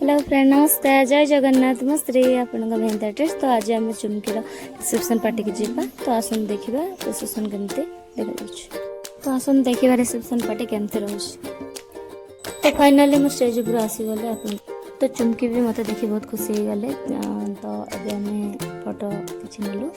Hello friend नमस्कार जय जगन्नाथ मुस्त्री आपण भेंटाटेस तो आज आम चुमकीर रिसेप्शन पार्टी की जीवा तो आसन देखा रिसेप्शन केमती देखा तो आसन देखा रिसेप्शन पार्टी केमती रोचे तो फाइनाली मो स्टेज उपर आसीगले अपन तो चुमकी भी मत देखी बहुत खुशी हो गले तो अभी आम फोटो किसी नेलु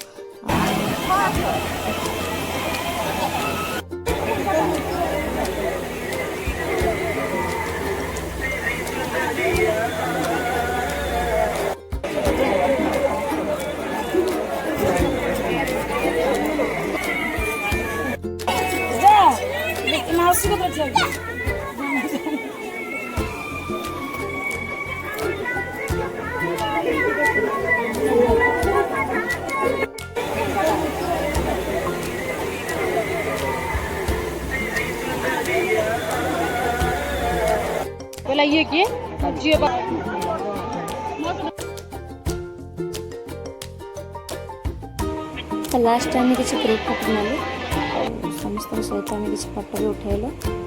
बोला ये किए जियो लास्ट टाइम किसी ग्रुप फोटो नेलु समस्त सहित किसी फोटो भी उठेलु।